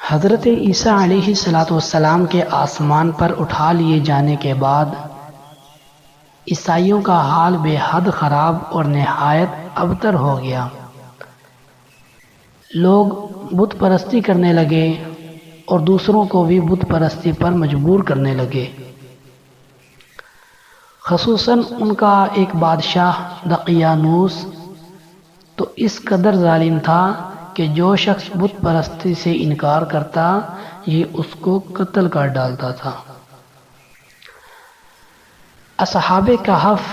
حضرت عیسیٰ علیہ السلام کے آسمان پر اٹھا لیے جانے کے بعد عیسائیوں کا حال بے حد خراب اور نہایت ابتر ہو گیا۔ لوگ بت پرستی کرنے لگے اور دوسروں کو بھی بت پرستی پر مجبور کرنے لگے۔ خصوصاً ان کا ایک بادشاہ دقیانوس تو اس قدر ظالم تھا کہ جو شخص بت پرستی سے انکار کرتا یہ اس کو قتل کر ڈالتا تھا۔ اصحاب کہف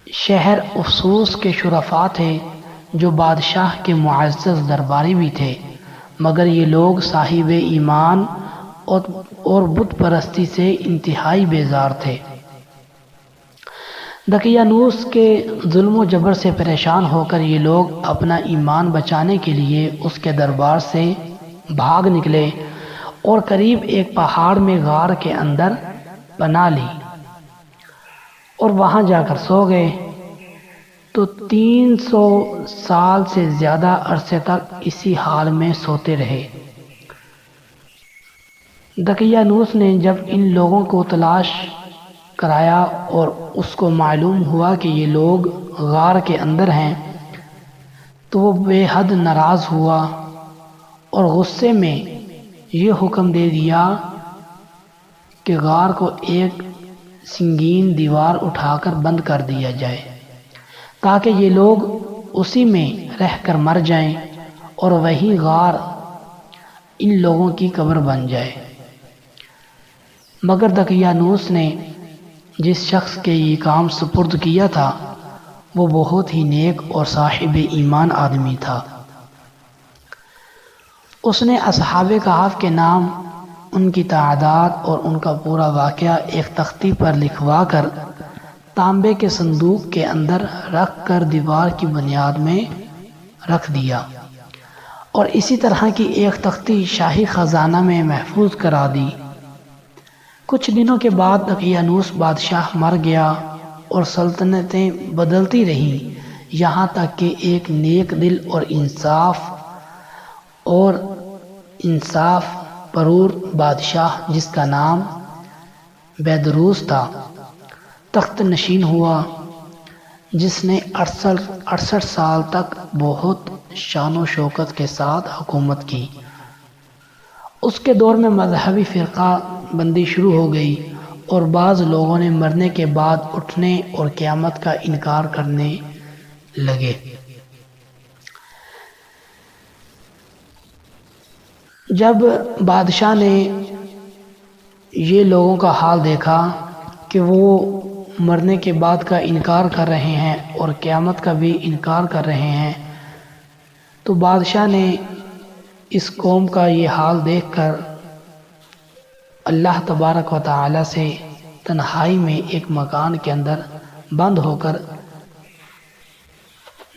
شہر افسوس کے شرفاء تھے جو بادشاہ کے معزز درباری بھی تھے، مگر یہ لوگ صاحب ایمان اور بت پرستی سے انتہائی بیزار تھے۔ دقیانوس کے ظلم و جبر سے پریشان ہو کر یہ لوگ اپنا ایمان بچانے کے لیے اس کے دربار سے بھاگ نکلے اور قریب ایک پہاڑ میں غار کے اندر پناہ لی اور وہاں جا کر سو گئے۔ تو 300 سال سے زیادہ عرصے تک اسی حال میں سوتے رہے۔ دقیانوس نے جب ان لوگوں کو تلاش کرایا اور اس کو معلوم ہوا کہ یہ لوگ غار کے اندر ہیں تو وہ بے حد ناراض ہوا اور غصے میں یہ حکم دے دیا کہ غار کو ایک سنگین دیوار اٹھا کر بند کر دیا جائے تاکہ یہ لوگ اسی میں رہ کر مر جائیں اور وہی غار ان لوگوں کی قبر بن جائے۔ مگر دقیانوس نے جس شخص کے یہ کام سپرد کیا تھا وہ بہت ہی نیک اور صاحب ایمان آدمی تھا۔ اس نے اصحاب کہف کے نام، ان کی تعداد اور ان کا پورا واقعہ ایک تختی پر لکھوا کر تانبے کے صندوق کے اندر رکھ کر دیوار کی بنیاد میں رکھ دیا اور اسی طرح کی ایک تختی شاہی خزانہ میں محفوظ کرا دی۔ کچھ دنوں کے بعد دقیانوس بادشاہ مر گیا اور سلطنتیں بدلتی رہیں، یہاں تک کہ ایک نیک دل اور انصاف پرور بادشاہ جس کا نام بیدروس تھا تخت نشین ہوا، جس نے 68 سال تک بہت شان و شوکت کے ساتھ حکومت کی۔ اس کے دور میں مذہبی فرقہ بندی شروع ہو گئی اور بعض لوگوں نے مرنے کے بعد اٹھنے اور قیامت کا انکار کرنے لگے۔ جب بادشاہ نے یہ لوگوں کا حال دیکھا کہ وہ مرنے کے بعد کا انکار کر رہے ہیں اور قیامت کا بھی انکار کر رہے ہیں تو بادشاہ نے اس قوم کا یہ حال دیکھ کر اللہ تبارک و تعالی سے تنہائی میں ایک مکان کے اندر بند ہو کر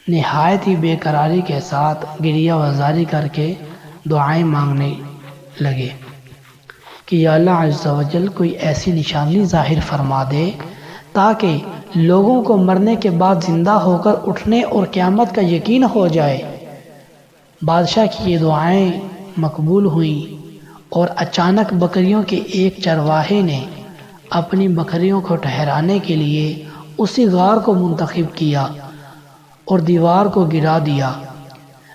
نہایت ہی بے قراری کے ساتھ گریہ وزاری کر کے دعائیں مانگنے لگے کہ یا اللہ عز و جل کوئی ایسی نشانی ظاہر فرما دے تاکہ لوگوں کو مرنے کے بعد زندہ ہو کر اٹھنے اور قیامت کا یقین ہو جائے۔ بادشاہ کی یہ دعائیں مقبول ہوئیں اور اچانک بکریوں کے ایک چرواہے نے اپنی بکریوں کو ٹھہرانے کے لیے اسی غار کو منتخب کیا اور دیوار کو گرا دیا۔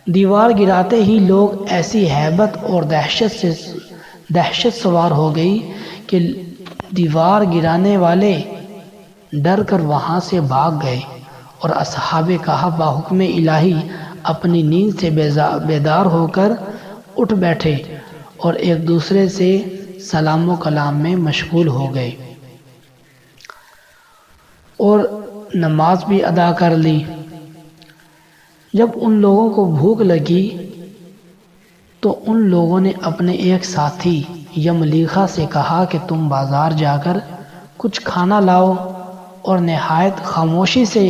دیوار گراتے ہی لوگ ایسی ہیبت اور دہشت سوار ہو گئی کہ دیوار گرانے والے ڈر کر وہاں سے بھاگ گئے اور اصحاب کہف بحکم الہی اپنی نیند سے بیدار ہو کر اٹھ بیٹھے اور ایک دوسرے سے سلام و کلام میں مشغول ہو گئے اور نماز بھی ادا کر لی۔ جب ان لوگوں کو بھوک لگی تو ان لوگوں نے اپنے ایک ساتھی یملیخا سے کہا کہ تم بازار جا کر کچھ کھانا لاؤ اور نہایت خاموشی سے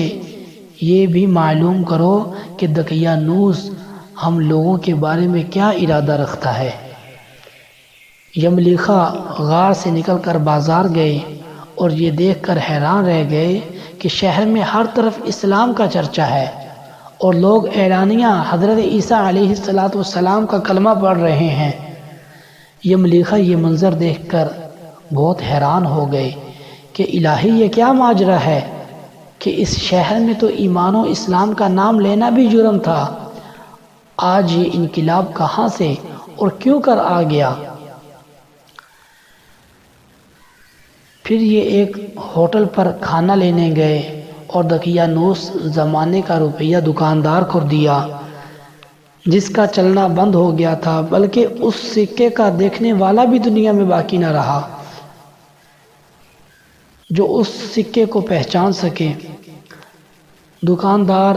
یہ بھی معلوم کرو کہ دقیانوس ہم لوگوں کے بارے میں کیا ارادہ رکھتا ہے۔ یملیخا غار سے نکل کر بازار گئے اور یہ دیکھ کر حیران رہ گئے کہ شہر میں ہر طرف اسلام کا چرچا ہے اور لوگ اعلانیہ حضرت عیسیٰ علیہ السلام کا کلمہ پڑھ رہے ہیں۔ یملیخہ یہ منظر دیکھ کر بہت حیران ہو گئے کہ الہی یہ کیا ماجرا ہے کہ اس شہر میں تو ایمان و اسلام کا نام لینا بھی جرم تھا، آج یہ انقلاب کہاں سے اور کیوں کر آ گیا؟ پھر یہ ایک ہوٹل پر کھانا لینے گئے اور دقیانوس زمانے کا روپیہ دکاندار کو دیا جس کا چلنا بند ہو گیا تھا، بلکہ اس سکے کا دیکھنے والا بھی دنیا میں باقی نہ رہا جو اس سکے کو پہچان سکے۔ دکاندار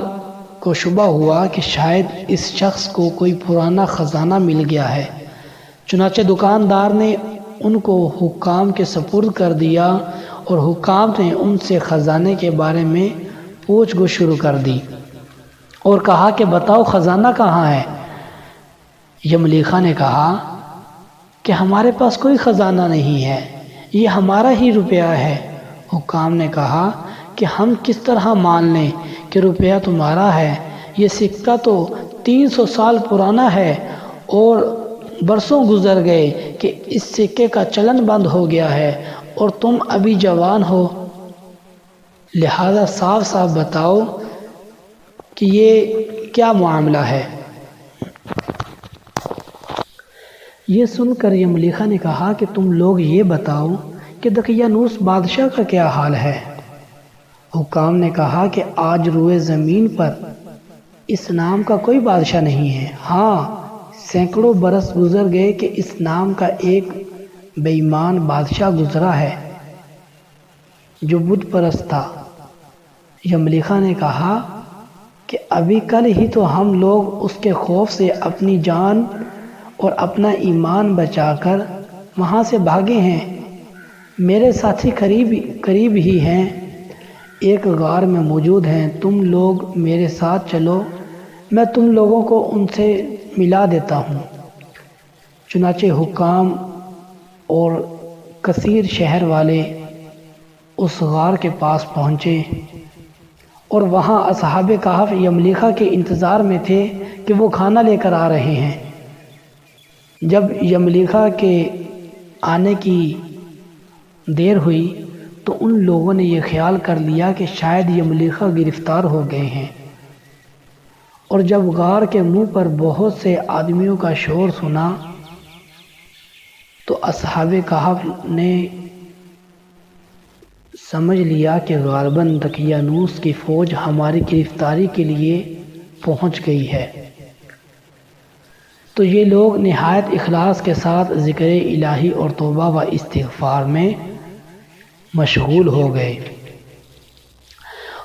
کو شبہ ہوا کہ شاید اس شخص کو کوئی پرانا خزانہ مل گیا ہے، چنانچہ دکاندار نے ان کو حکام کے سپرد کر دیا اور حکام نے ان سے خزانے کے بارے میں پوچھ گچھ شروع کر دی اور کہا کہ بتاؤ خزانہ کہاں ہے؟ یملیخہ نے کہا کہ ہمارے پاس کوئی خزانہ نہیں ہے، یہ ہمارا ہی روپیہ ہے۔ حکام نے کہا کہ ہم کس طرح مان لیں کہ روپیہ تمہارا ہے؟ یہ سکہ تو 300 سال پرانا ہے اور برسوں گزر گئے کہ اس سکے کا چلن بند ہو گیا ہے اور تم ابھی جوان ہو، لہذا صاف صاف بتاؤ کہ یہ کیا معاملہ ہے؟ یہ سن کر یملیخہ نے کہا کہ تم لوگ یہ بتاؤ کہ دقیانوس بادشاہ کا کیا حال ہے؟ حکام نے کہا کہ آج روئے زمین پر اس نام کا کوئی بادشاہ نہیں ہے، ہاں سینکڑوں برس گزر گئے کہ اس نام کا ایک بے ایمان بادشاہ گزرا ہے جو بت پرست تھا۔ یملیخہ نے کہا کہ ابھی کل ہی تو ہم لوگ اس کے خوف سے اپنی جان اور اپنا ایمان بچا کر وہاں سے بھاگے ہیں۔ میرے ساتھی قریب ہی ہیں، ایک غار میں موجود ہیں، تم لوگ میرے ساتھ چلو، میں تم لوگوں کو ان سے ملا دیتا ہوں۔ چنانچہ حکام اور کثیر شہر والے اس غار کے پاس پہنچے اور وہاں اصحاب کہف یملیخہ کے انتظار میں تھے کہ وہ کھانا لے کر آ رہے ہیں۔ جب یملیخہ کے آنے کی دیر ہوئی تو ان لوگوں نے یہ خیال کر لیا کہ شاید یملیخہ گرفتار ہو گئے ہیں، اور جب غار کے منہ پر بہت سے آدمیوں کا شور سنا تو اصحاب کہف نے سمجھ لیا کہ غالباً دقیانوس کی فوج ہماری گرفتاری کے لیے پہنچ گئی ہے۔ تو یہ لوگ نہایت اخلاص کے ساتھ ذکر الہی اور توبہ و استغفار میں مشغول ہو گئے۔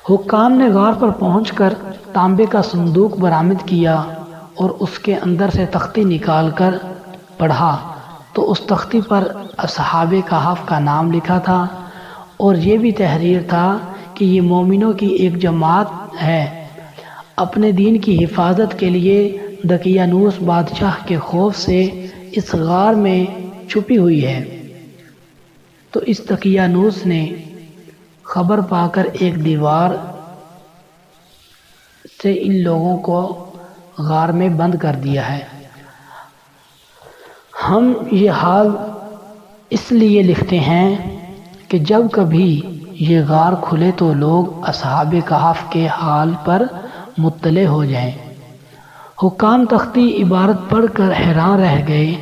حکام نے غار پر پہنچ کر تانبے کا صندوق برآمد کیا اور اس کے اندر سے تختی نکال کر پڑھا تو اس تختی پر اصحاب کہف کا نام لکھا تھا اور یہ بھی تحریر تھا کہ یہ مومنوں کی ایک جماعت ہے، اپنے دین کی حفاظت کے لیے دقیانوس بادشاہ کے خوف سے اس غار میں چھپی ہوئی ہے۔ تو اس دقیانوس نے خبر پا کر ایک دیوار سے ان لوگوں کو غار میں بند کر دیا ہے۔ ہم یہ حال اس لیے لکھتے ہیں کہ جب کبھی یہ غار کھلے تو لوگ اصحاب کہف کے حال پر مطلع ہو جائیں۔ حکام تختی عبارت پڑھ کر حیران رہ گئے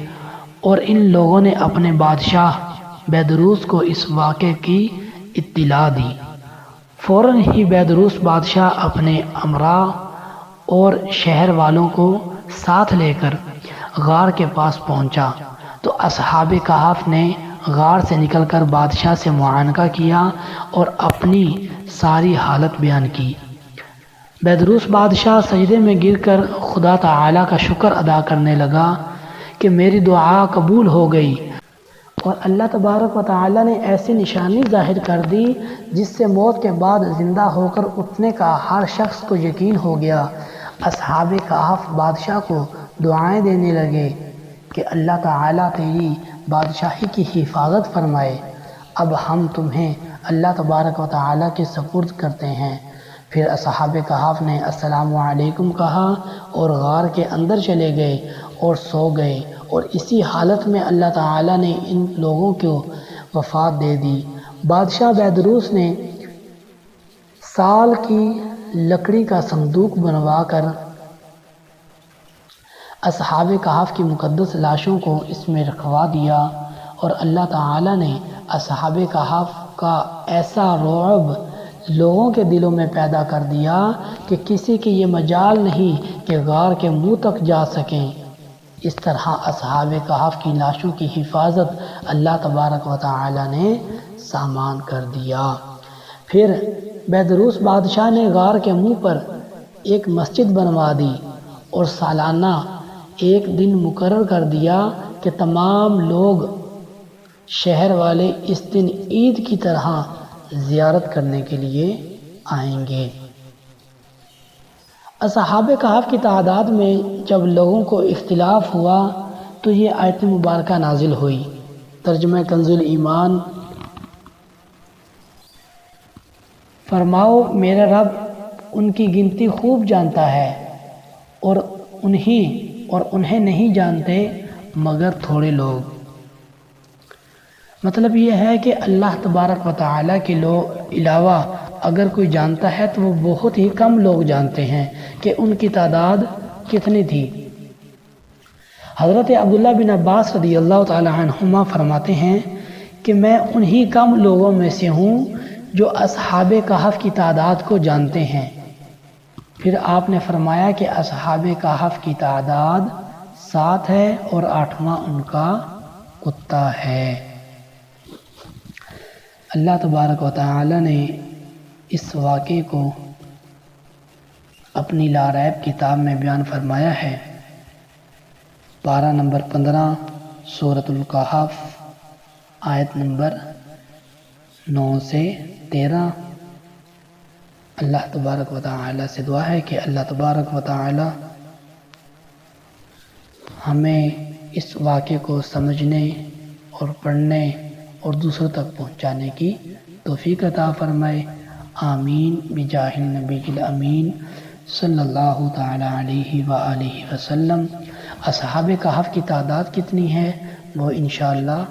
اور ان لوگوں نے اپنے بادشاہ بیدروس کو اس واقعے کی اطلاع دی۔ فوراً ہی بیدروس بادشاہ اپنے امراء اور شہر والوں کو ساتھ لے کر غار کے پاس پہنچا تو اصحاب کہف نے غار سے نکل کر بادشاہ سے معانقہ کیا اور اپنی ساری حالت بیان کی۔ بیدروس بادشاہ سجدے میں گر کر خدا تعالیٰ کا شکر ادا کرنے لگا کہ میری دعا قبول ہو گئی اور اللہ تبارک و تعالیٰ نے ایسی نشانی ظاہر کر دی جس سے موت کے بعد زندہ ہو کر اٹھنے کا ہر شخص کو یقین ہو گیا۔ اصحاب کہف بادشاہ کو دعائیں دینے لگے کہ اللہ تعالیٰ تیری بادشاہی کی حفاظت فرمائے، اب ہم تمہیں اللہ تبارک و تعالیٰ کے سپرد کرتے ہیں۔ پھر پھر اصحاب کہف نے السلام علیکم کہا اور غار کے اندر چلے گئے اور سو گئے، اور اسی حالت میں اللہ تعالیٰ نے ان لوگوں کو وفات دے دی۔ بادشاہ بیدروس نے سال کی لکڑی کا صندوق بنوا کر اصحاب کہف کی مقدس لاشوں کو اس میں رکھوا دیا، اور اللہ تعالیٰ نے اصحاب کہف کا ایسا رعب لوگوں کے دلوں میں پیدا کر دیا کہ کسی کی یہ مجال نہیں کہ غار کے منہ تک جا سکیں۔ اس طرح اصحاب کہف کی لاشوں کی حفاظت اللہ تبارک و تعالی نے سامان کر دیا۔ پھر بیدروس بادشاہ نے غار کے منہ پر ایک مسجد بنوا دی اور سالانہ ایک دن مقرر کر دیا کہ تمام لوگ شہر والے اس دن عید کی طرح زیارت کرنے کے لیے آئیں گے۔ اصحاب کہف کی تعداد میں جب لوگوں کو اختلاف ہوا تو یہ آیت مبارکہ نازل ہوئی۔ ترجمہ کنز الایمان: فرماؤ میرا رب ان کی گنتی خوب جانتا ہے، اور انہیں نہیں جانتے مگر تھوڑے لوگ۔ مطلب یہ ہے کہ اللہ تبارک و تعالیٰ کے علاوہ اگر کوئی جانتا ہے تو وہ بہت ہی کم لوگ جانتے ہیں کہ ان کی تعداد کتنی تھی۔ حضرت عبداللہ بن عباس رضی اللہ تعالی عنہما فرماتے ہیں کہ میں انہی کم لوگوں میں سے ہوں جو اصحاب کہف کی تعداد کو جانتے ہیں۔ پھر آپ نے فرمایا کہ اصحاب کہف کی تعداد 7 ہے اور 8واں ان کا کتا ہے۔ اللہ تبارک و تعالی نے اس واقعے کو اپنی لا ریب کتاب میں بیان فرمایا ہے۔ پارہ نمبر 15 سورۃ الکہف آیت نمبر 9 سے 13۔ اللہ تبارک و تعالی سے دعا ہے کہ اللہ تبارک و تعالی ہمیں اس واقعے کو سمجھنے اور پڑھنے اور دوسروں تک پہنچانے کی توفیق عطا فرمائے۔ آمین بجاہ النبی الامین صلی اللہ تعالی علیہ وآلہ وسلم۔ اصحاب کہف کی تعداد کتنی ہے وہ انشاءاللہ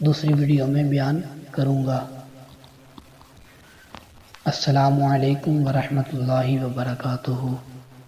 دوسری ویڈیو میں بیان کروں گا۔ السلام علیکم ورحمۃ اللہ وبرکاتہ۔